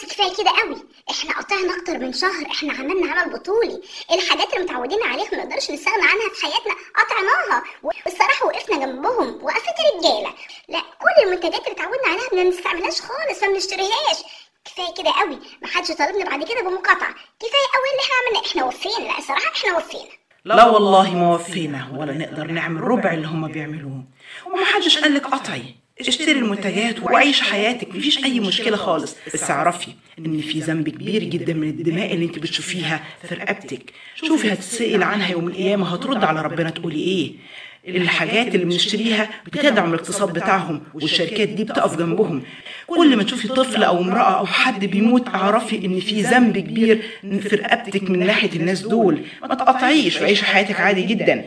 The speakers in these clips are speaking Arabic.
بس كفايه كده قوي. احنا قطعنا اكتر من شهر، احنا عملنا عمل بطولي، الحاجات اللي متعودين عليها ما نقدرش نستغنى عنها في حياتنا قطعناها، والصراحه وقفنا جنبهم وقفه رجاله. لا، كل المنتجات اللي اتعودنا عليها ما بنستعملهاش خالص، ما بنشتريهاش. كفايه كده قوي، ما حدش يطالبنا بعد كده بمقاطعه. كفايه قوي اللي احنا عملناه، احنا وفينا. لا صراحه احنا وفينا. لا والله ما وفينا ولا نقدر نعمل ربع اللي هم بيعملوه. ومحدش قالك قطعي، اشتري المنتجات وعيش حياتك، مفيش اي مشكله خالص. بس اعرفي ان في ذنب كبير جدا من الدماء اللي انت بتشوفيها في رقبتك. شوفي هتسأل عنها يوم القيامه، هترد على ربنا تقولي ايه. الحاجات اللي بنشتريها بتدعم الاقتصاد بتاعهم، والشركات دي بتقف جنبهم. كل ما تشوفي طفل او امراه او حد بيموت اعرفي ان في ذنب كبير في رقبتك من ناحيه الناس دول. ما تقطعيش وعيشي حياتك عادي جدا.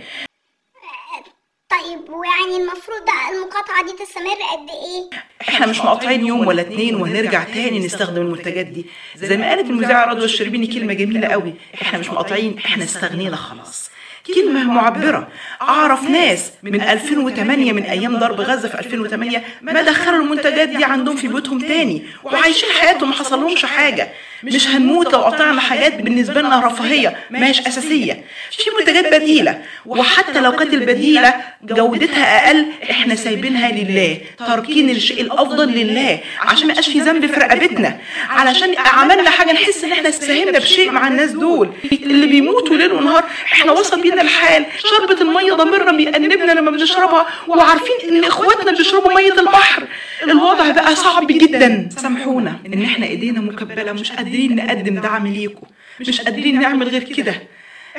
طيب ويعني المفروض بقى المقاطعه دي تستمر قد ايه؟ احنا مش مقاطعين يوم ولا اتنين وهنرجع تاني نستخدم المنتجات دي. زي ما قالت المذيعه رضوى الشربيني كلمه جميله قوي، احنا مش مقاطعين، احنا استغنينا خلاص. كلمة معبرة. أعرف ناس من 2008 من أيام ضرب غزة في 2008 ما دخلوا المنتجات دي عندهم في بيوتهم تاني وعايشين حياتهم، ما حصلهمش حاجة. مش هنموت لو قطعنا حاجات بالنسبة لنا رفاهية ما هيش أساسية. في منتجات بديلة، وحتى لو كانت البديلة جودتها أقل احنا سايبينها لله، تاركين الشيء الأفضل لله عشان ما يبقاش في ذنب في رقبتنا، علشان عملنا حاجة نحس إن احنا ساهمنا بشيء مع الناس دول اللي بيموتوا ليل ونهار. احنا وصل بينا الحال، شربة المية ضميرنا بيأنبنا لما بنشربها، وعارفين ان اخواتنا بيشربوا مية البحر. الوضع بقى صعب جدا. سامحونا ان احنا ايدينا مكبلة، مش قادرين نقدم دعم ليكم، مش قادرين نعمل غير كده.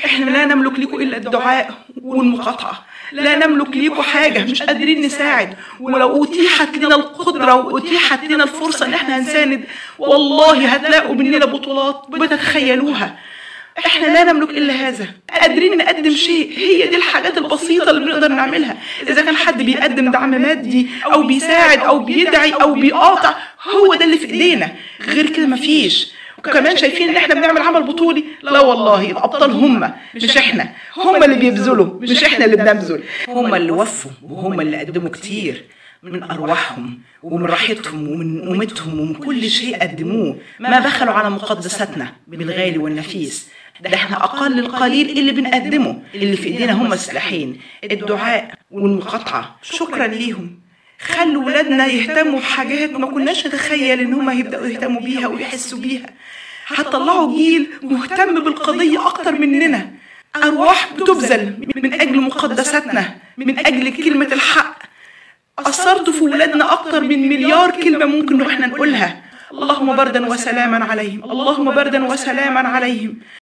احنا لا نملك ليكم الا الدعاء والمقاطعة، لا نملك ليكم حاجة، مش قادرين نساعد. ولو اتيحت لنا القدرة واتيحت لنا الفرصة ان احنا هنساند، والله هتلاقوا مننا بطولات بتتخيلوها. احنا لا نملك الا هذا، قادرين نقدم شيء، هي دي الحاجات البسيطه اللي بنقدر نعملها. اذا كان حد بيقدم دعم مادي او بيساعد او بيدعي او بيقاطع، هو ده اللي في ايدينا، غير كده مفيش. وكمان شايفين ان احنا بنعمل عمل بطولي؟ لا والله، الابطال هم مش احنا، هم اللي بيبذلوا مش احنا اللي بنبذل. هم اللي وفوا وهم اللي قدموا كتير من أرواحهم ومن راحتهم ومن قومتهم ومن كل شيء قدموه، ما بخلوا على مقدساتنا بالغالي والنفيس. ده احنا أقل القليل اللي بنقدمه، اللي في إيدينا هم سلاحين، الدعاء والمقاطعة. شكرا ليهم. خلوا ولادنا يهتموا بحاجات ما كناش نتخيل إن هم يبدأوا يهتموا بيها ويحسوا بيها. هتطلعوا جيل مهتم بالقضية أكتر مننا. أرواح بتبذل من أجل مقدساتنا، من أجل كلمة الحق. أثرتوا في ولادنا أكتر من مليار كلمة ممكن إحنا نقولها. اللهم بردا وسلاما عليهم، اللهم بردا وسلاما عليهم.